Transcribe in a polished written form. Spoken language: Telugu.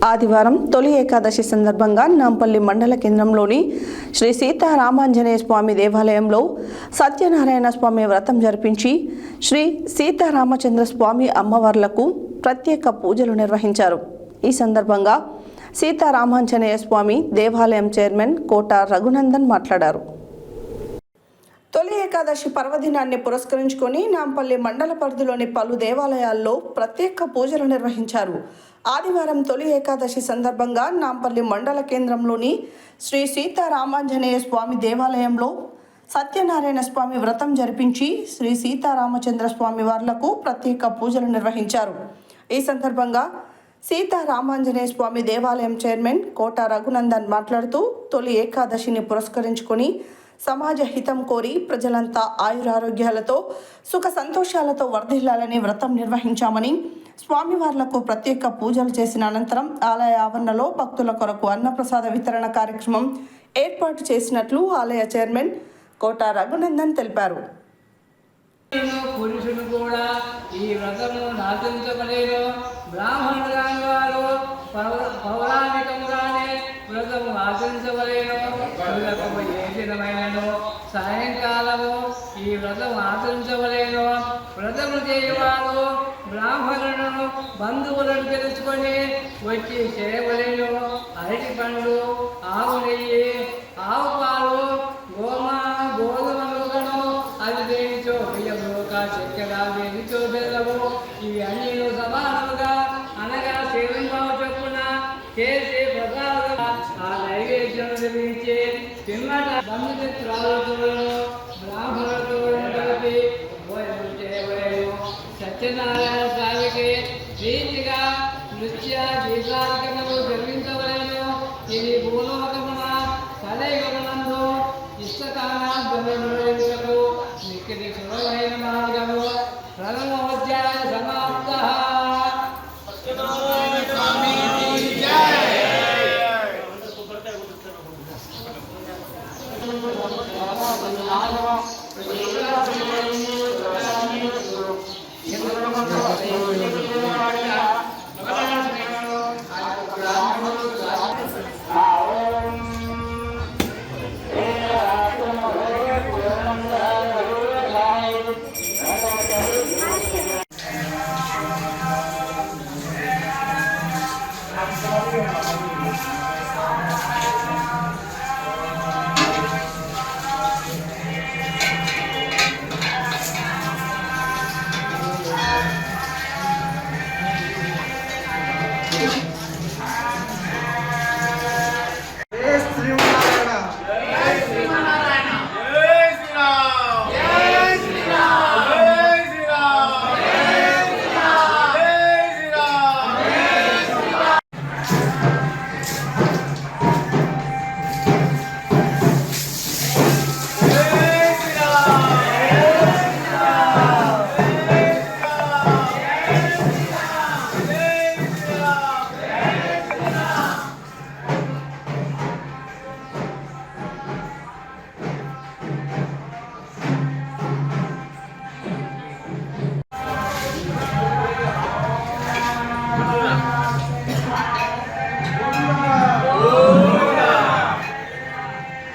ఆదివారం తొలి ఏకాదశి సందర్భంగా నాంపల్లి మండల కేంద్రంలోని శ్రీ సీతారామాంజనేయ స్వామి దేవాలయంలో సత్యనారాయణ స్వామి వ్రతం జరిపించి శ్రీ సీతారామచంద్ర స్వామి అమ్మవార్లకు ప్రత్యేక పూజలు నిర్వహించారు. ఈ సందర్భంగా సీతారామాంజనేయ స్వామి దేవాలయం చైర్మన్ కోట రఘునందన్ మాట్లాడారు. తొలి ఏకాదశి పర్వదినాన్ని పురస్కరించుకొని నాంపల్లి మండల పరిధిలోని పలు దేవాలయాల్లో ప్రత్యేక పూజలు నిర్వహించారు. ఆదివారం తొలి ఏకాదశి సందర్భంగా నాంపల్లి మండల కేంద్రంలోని శ్రీ సీతారామాంజనేయ స్వామి దేవాలయంలో సత్యనారాయణ స్వామి వ్రతం జరిపించి శ్రీ సీతారామచంద్ర స్వామి వార్లకు ప్రత్యేక పూజలు నిర్వహించారు. ఈ సందర్భంగా సీతారామాంజనేయ స్వామి దేవాలయం చైర్మన్ కోట రఘునందన్ మాట్లాడుతూ తొలి ఏకాదశిని పురస్కరించుకొని సమాజ హితం కోరి ప్రజలంతా ఆయురారోగ్యాలతో సుఖ సంతోషాలతో వర్ధిల్లాలని వ్రతం నిర్వహించామని, స్వామివార్లకు ప్రత్యేక పూజలు చేసిన అనంతరం ఆలయ ఆవరణలో భక్తుల కొరకు అన్నప్రసాద వితరణ కార్యక్రమం ఏర్పాటు చేసినట్లు ఆలయ చైర్మన్ కోట రఘునందన్ తెలిపారు. పురుషులు కూడా ఈ వ్రతము ఆచరించబడేను. బ్రాహ్మణుడు కాని వారు పౌరాణికంగానే వ్రతము ఆచరించబడేను. ఏ దినమైనను సాయంకాలము ఈ వ్రతం ఆచరించబడేను. వ్రతము చేయవారు బ్రాహ్మణులను బంధువులను పిలుచుకొని వచ్చి చేయబడేను. అరటి పండు, ఆవు నెయ్యి, ఆవు పాలు, గోధుమలను అది దేనిచో బియ్యముక చక్కెర దేనిచో బెల్లము ఇవి అన్నీ సమానముగా అనగా సేవింపవు చొప్పున చేసి ప్రసాదం ఆ నైవేద్యం నిర్మించి పిమ్మట బంధుమిత్రాలతో బ్రాహ్మణులతో కలిపి భోజనం చేయబడేను. సత్యనారాయణ స్వామికి రీతిగా నృత్య గీతాధికములు జరిగించబడేను. ఇది భూలోకమున కలయుగమునందు ఇష్టకాల ధనులకు మిక్కిలి సులభమైన మార్గము. ప్రథమోధ్యాయ సమాప్త.